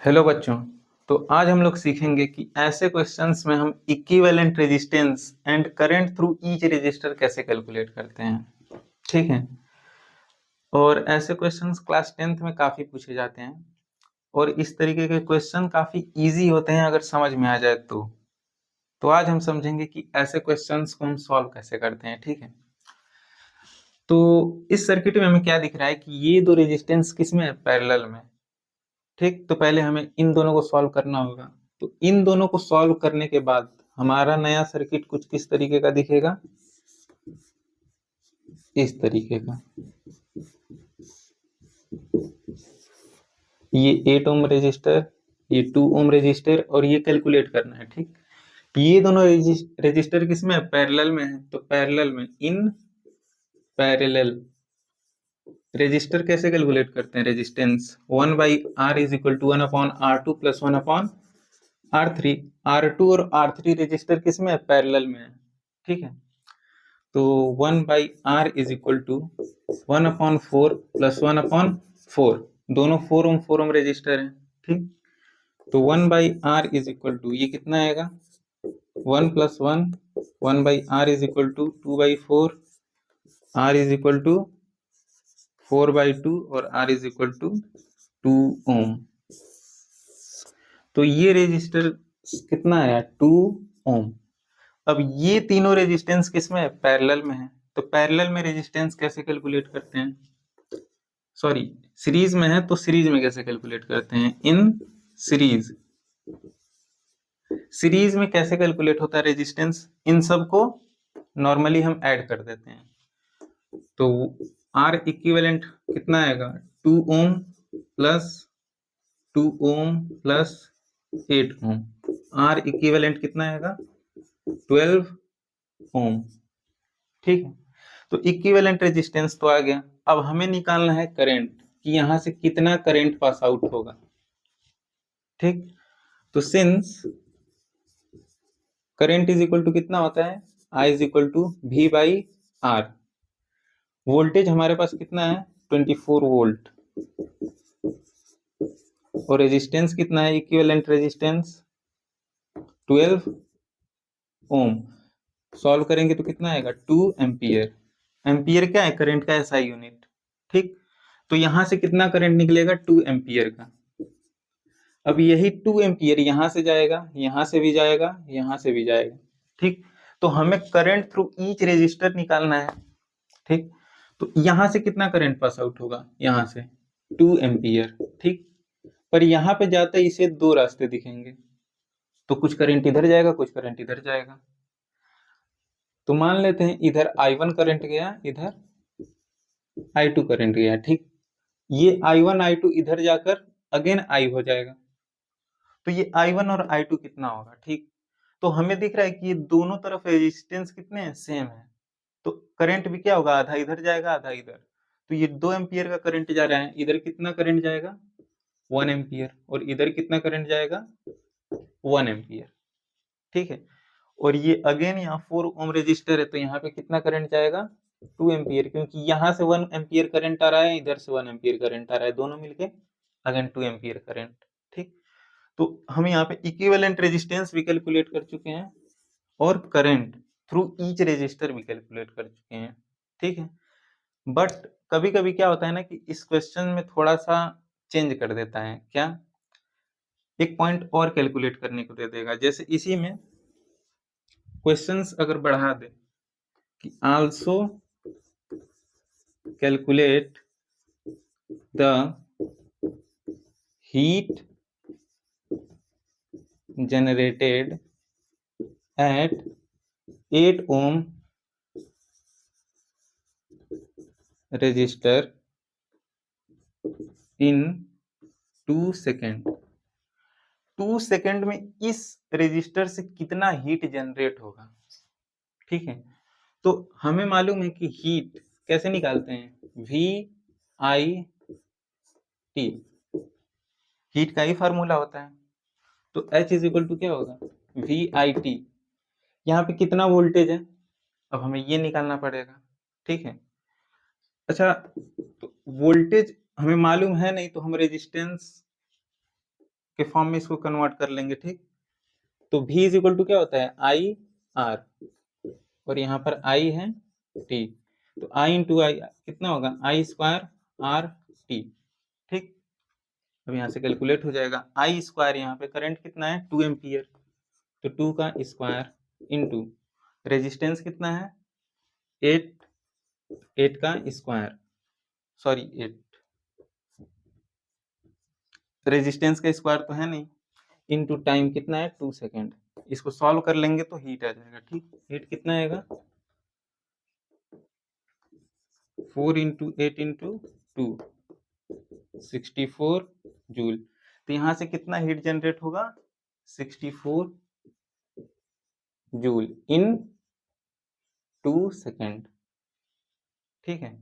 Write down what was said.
Hello बच्चों। तो आज हम लोग सीखेंगे कि ऐसे क्वेश्चंस में हम equivalent resistance and current through each resistor कैसे कैलकुलेट करते हैं। ठीक है। और ऐसे क्वेश्चंस क्लास 10th में काफ़ी पूछे जाते हैं और इस तरीके के क्वेश्चन काफ़ी इजी होते हैं अगर समझ में आ जाए तो आज हम समझेंगे कि ऐसे क्वेश्चंस को हम सॉल्व कैसे करते हैं। ठीक है। तो इस सर्किट में हमें क्या दिख रहा है कि ये दो रेजिस्टेंस किसमें है, पैरेलल में। ठीक। तो पहले हमें इन दोनों को सॉल्व करना होगा। तो इन दोनों को सॉल्व करने के बाद हमारा नया सर्किट कुछ किस तरीके का दिखेगा, इस तरीके का। ये 8 ओम रेजिस्टर, ये 2 ओम रेजिस्टर और ये कैलकुलेट करना है। ठीक। ये दोनों रेजिस्टर किसमें है, पैरेलल में है। तो पैरेलल में, इन पैरेलल रेजिस्टर कैसे कैलकुलेट करते हैं, resistance 1/R is equal to 1/R2 plus 1/R3। R2 और R3 रेजिस्टर किसमें है, पैरेलल में है। ठीक है। तो 1/R is equal to 1/4 plus 1/4, दोनों 4 ओम 4 ओम रेजिस्टर हैं। ठीक। तो 1/R इज इक्वल टू ये कितना आएगा, 1 plus 1, 1/R is equal to 2/4, R is equal to 4/2 और R is equal to 2 ohm. तो ये रेजिस्टर कितना आया, 2 ओम। अब ये तीनों रेजिस्टेंस किसमें है, पैरेलल में है। तो पैरेलल में रेजिस्टेंस कैसे कैलकुलेट करते हैं, सॉरी सीरीज में है तो सीरीज में कैसे कैलकुलेट करते हैं, इन सीरीज। सीरीज में कैसे कैलकुलेट होता है रेजिस्टेंस, इन सब को नॉर्मली हम ऐड कर देते हैं। तो R इक्विवेलेंट कितना आएगा, 2 ओम प्लस 2 ओम प्लस 8 ओम। R इक्विवेलेंट कितना आएगा, 12 ओम। ठीक है। तो इक्विवेलेंट रेजिस्टेंस तो आ गया। अब हमें निकालना है करंट, कि यहां से कितना करंट पास आउट होगा। ठीक। तो since current is equal to कितना होता है, I is equal to V/R। Voltage हमारे पास कितना है, 24 वोल्ट। और रेजिस्टेंस कितना है, इक्विवेलेंट रेजिस्टेंस 12 ओम। सॉल्व करेंगे तो कितना आएगा, 2 एम्पियर। एम्पियर क्या है, करंट का SI यूनिट। ठीक। तो यहां से कितना करंट निकलेगा, 2 एम्पियर का। अब यही 2 एम्पियर यहां से जाएगा, यहां से भी जाएगा, यहां से भी जाएगा। ठीक। तो हमें करंट थ्रू ईच रेजिस्टर निकालना है। ठीक। तो यहां से कितना करंट पास आउट होगा, यहां से 2 एम्पियर। ठीक। पर यहां पे जाते इसे दो रास्ते दिखेंगे, तो कुछ करंट इधर जाएगा, कुछ करंट इधर जाएगा। तो मान लेते हैं इधर I1 करंट गया, इधर I2 करंट गया। ठीक। ये I1 I2 इधर जाकर अगेन I हो जाएगा। तो ये I1 और I2 कितना होगा। ठीक। तो हमें दिख रहा है कि ये दोनों तरफ रेजिस्टेंस कितने हैं, सेम है। तो करंट भी क्या होगा, आधा इधर जाएगा आधा इधर। तो ये 2 एम्पियर का करंट जा रहा है, इधर कितना करंट जाएगा, 1 एम्पियर। और इधर कितना करंट जाएगा, 1 एम्पियर। ठीक है। और ये अगेन यहाँ 4 ओम रेजिस्टर है, तो यहाँ पे कितना करंट जाएगा, 2 एम्पियर। क्योंकि यहाँ से 1 एम्पियर करंट आ रहा है, इधर से 1 एम्पियर करंट आ रहा है, दोनों मिलके अगेन 2 एम्पियर करंट। ठीक। तो हम यहाँ पे इक्विवेलेंट रेजिस्टेंस भी कैलकुलेट कर चुके हैं और करंट थ्रू ईच रेजिस्टर भी कैलकुलेट कर चुके हैं। ठीक है। बट कभी कभी क्या होता है ना, कि इस क्वेश्चन में थोड़ा सा चेंज कर देता है। क्या, एक पॉइंट और कैलकुलेट करने को दे देगा। जैसे इसी में क्वेश्चंस अगर बढ़ा दे कि also calculate the heat generated at 8 ohm resistor in 2 second. 2 second में इस रेजिस्टर से कितना हीट जनरेट होगा। ठीक है। तो हमें मालूम है कि हीट कैसे निकालते हैं, VIT। हीट का ही फार्मूला होता है। तो H इज इक्वल टू क्या होगा, VIT। यहाँ पे कितना वोल्टेज है, अब हमें ये निकालना पड़ेगा। ठीक है। अच्छा, तो वोल्टेज हमें मालूम है नहीं, तो हम रेजिस्टेंस के फॉर्म में इसको कन्वर्ट कर लेंगे, ठीक। तो V इज इक्वल टू क्या होता है, आई आर, और यहाँ पर I है T, तो I इंटू आई कितना होगा, आई स्क्वायर आर टी, ठीक। अब यहाँ से कैलकुलेट हो जाएगा, आई स्क्वायर यहाँ पे करंट कितना है 2 एम्पियर, तो 2 का स्क्वायर इंटू रेजिस्टेंस कितना है 8 का स्क्वायर, सॉरी 8, रेजिस्टेंस का स्क्वायर तो है नहीं, इनटू टाइम कितना है 2 सेकेंड। इसको सॉल्व कर लेंगे तो हीट आ जाएगा, ठीक। हीट कितना आएगा 4 इंटू 8 इंटू 2, 64 जूल। तो यहाँ से कितना हीट जनरेट होगा 64 जूल इन 2 सेकेंड, ठीक है।